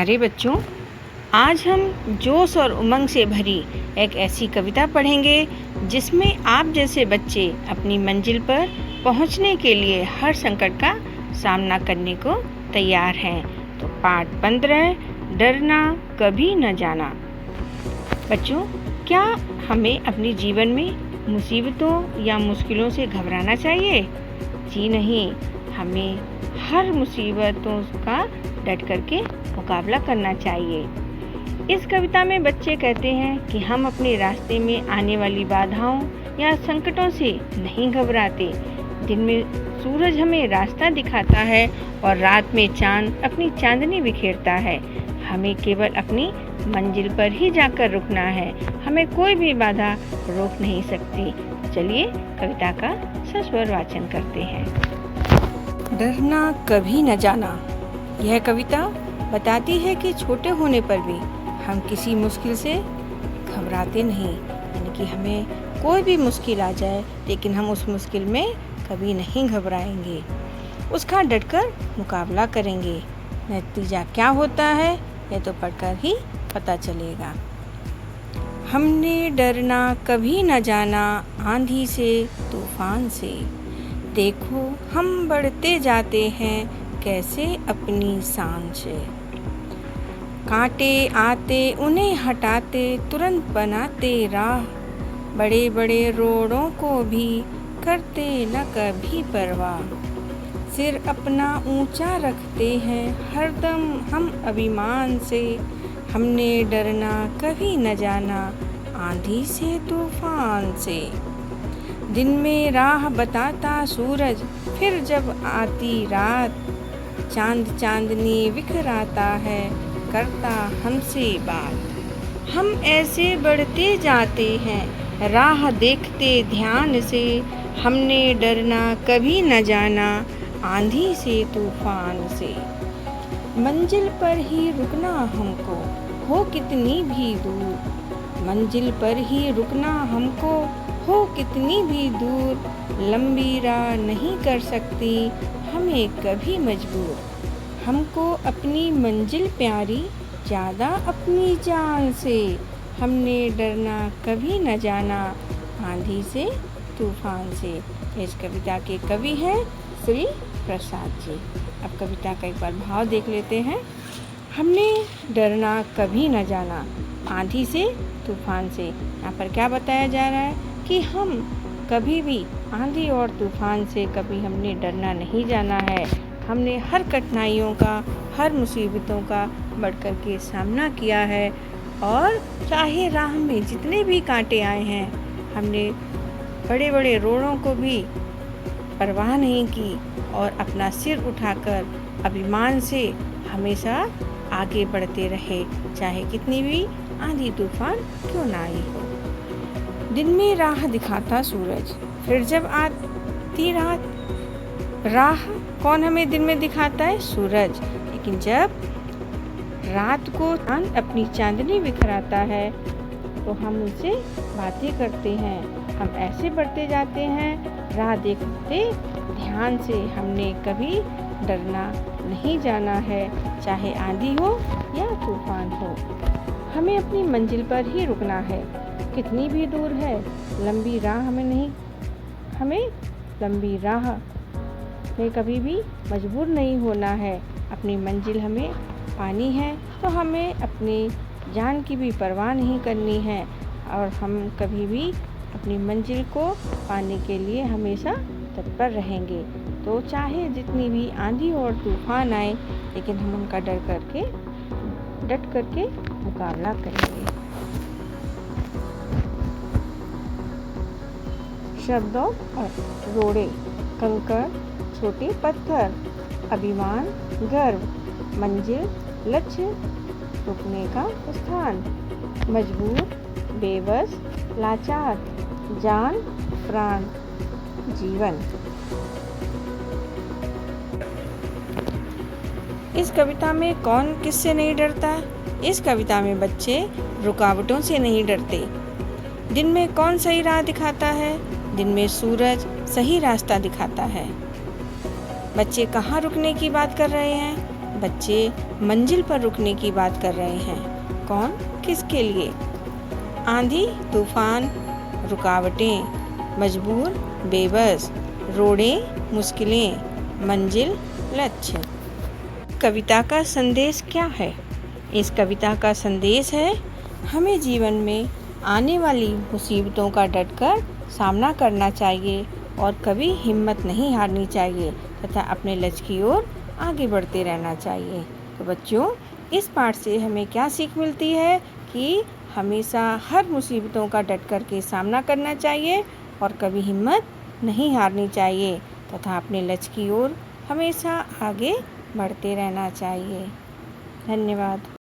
प्यारे बच्चों, आज हम जोश और उमंग से भरी एक ऐसी कविता पढ़ेंगे जिसमें आप जैसे बच्चे अपनी मंजिल पर पहुंचने के लिए हर संकट का सामना करने को तैयार हैं। तो पाठ 15, डरना कभी न जाना। बच्चों, क्या हमें अपने जीवन में मुसीबतों या मुश्किलों से घबराना चाहिए? जी नहीं, हमें हर मुसीबतों का डट करके मुकाबला करना चाहिए। इस कविता में बच्चे कहते हैं कि हम अपने रास्ते में आने वाली बाधाओं या संकटों से नहीं घबराते। दिन में सूरज हमें रास्ता दिखाता है और रात में चांद अपनी चांदनी बिखेरता है। हमें केवल अपनी मंजिल पर ही जाकर रुकना है। हमें कोई भी बाधा रोक नहीं सकती। चलिए कविता का सस्वर वाचन करते हैं। डरना कभी न जाना। यह कविता बताती है कि छोटे होने पर भी हम किसी मुश्किल से घबराते नहीं, यानी कि हमें कोई भी मुश्किल आ जाए लेकिन हम उस मुश्किल में कभी नहीं घबराएंगे, उसका डटकर मुकाबला करेंगे। नतीजा क्या होता है यह तो पढ़कर ही पता चलेगा। हमने डरना कभी न जाना आंधी से तूफान से, देखो हम बढ़ते जाते हैं कैसे अपनी शान से। कांटे आते उन्हें हटाते तुरंत बनाते राह, बड़े बड़े रोड़ों को भी करते न कभी परवाह। सिर अपना ऊंचा रखते हैं हरदम हम अभिमान से, हमने डरना कभी न जाना आंधी से तूफान से। दिन में राह बताता सूरज, फिर जब आती रात, चांद चांदनी बिखराता है करता हमसे बात। हम ऐसे बढ़ते जाते हैं राह देखते ध्यान से, हमने डरना कभी न जाना आंधी से तूफान से। मंजिल पर ही रुकना हमको हो कितनी भी दूर, मंजिल पर ही रुकना हमको हो कितनी भी दूर, लंबी राह नहीं कर सकती हमें कभी मजबूर। हमको अपनी मंजिल प्यारी ज़्यादा अपनी जान से, हमने डरना कभी न जाना आंधी से तूफान से। इस कविता के कवि हैं श्री प्रसाद जी। अब कविता का एक बार भाव देख लेते हैं। हमने डरना कभी न जाना आंधी से तूफान से। यहाँ पर क्या बताया जा रहा है कि हम कभी भी आंधी और तूफान से कभी हमने डरना नहीं जाना है। हमने हर कठिनाइयों का, हर मुसीबतों का बढ़ कर के सामना किया है, और चाहे राह में जितने भी कांटे आए हैं, हमने बड़े बड़े रोड़ों को भी परवाह नहीं की और अपना सिर उठाकर अभिमान से हमेशा आगे बढ़ते रहे, चाहे कितनी भी आंधी तूफान क्यों ना आई हो। दिन में राह दिखाता सूरज, फिर जब आती रात, राह कौन हमें दिन में दिखाता है? सूरज। लेकिन जब रात को चांद अपनी चांदनी बिखराता है तो हम उनसे बातें करते हैं। हम ऐसे बढ़ते जाते हैं राह देखते ध्यान से, हमने कभी डरना नहीं जाना है, चाहे आंधी हो या तूफान हो। हमें अपनी मंजिल पर ही रुकना है, कितनी भी दूर है लंबी राह हमें लंबी राह में कभी भी मजबूर नहीं होना है। अपनी मंजिल हमें पानी है तो हमें अपनी जान की भी परवाह नहीं करनी है, और हम कभी भी अपनी मंजिल को पाने के लिए हमेशा तत्पर रहेंगे। तो चाहे जितनी भी आंधी और तूफान आए, लेकिन हम उनका डट करके मुकाबला करेंगे। शब्दों और रोड़े। कंकड़, छोटे पत्थर, अभिमान, गर्व, मंजिल, लक्ष्य, रुकने का स्थान, मजबूर, बेबस, लाचार, जान, प्राण, जीवन। इस कविता में कौन किससे नहीं डरता? इस कविता में बच्चे रुकावटों से नहीं डरते। दिन में कौन सही राह दिखाता है? दिन में सूरज सही रास्ता दिखाता है। बच्चे कहाँ रुकने की बात कर रहे हैं? बच्चे मंजिल पर रुकने की बात कर रहे हैं। कौन, किसके लिए? आंधी, तूफान, रुकावटें, मजबूर, बेबस, रोडें, मुश्किलें, मंजिल, लक्ष्य। कविता का संदेश क्या है? इस कविता का संदेश है, हमें जीवन में आने वाली मुसीबतों का डटकर सामना करना चाहिए और कभी हिम्मत नहीं हारनी चाहिए तथा अपने लक्ष्य की ओर आगे बढ़ते रहना चाहिए। तो बच्चों, इस पाठ से हमें क्या सीख मिलती है कि हमेशा हर मुसीबतों का डट कर के सामना करना चाहिए और कभी हिम्मत नहीं हारनी चाहिए तथा अपने लक्ष्य की ओर हमेशा आगे बढ़ते रहना चाहिए। धन्यवाद।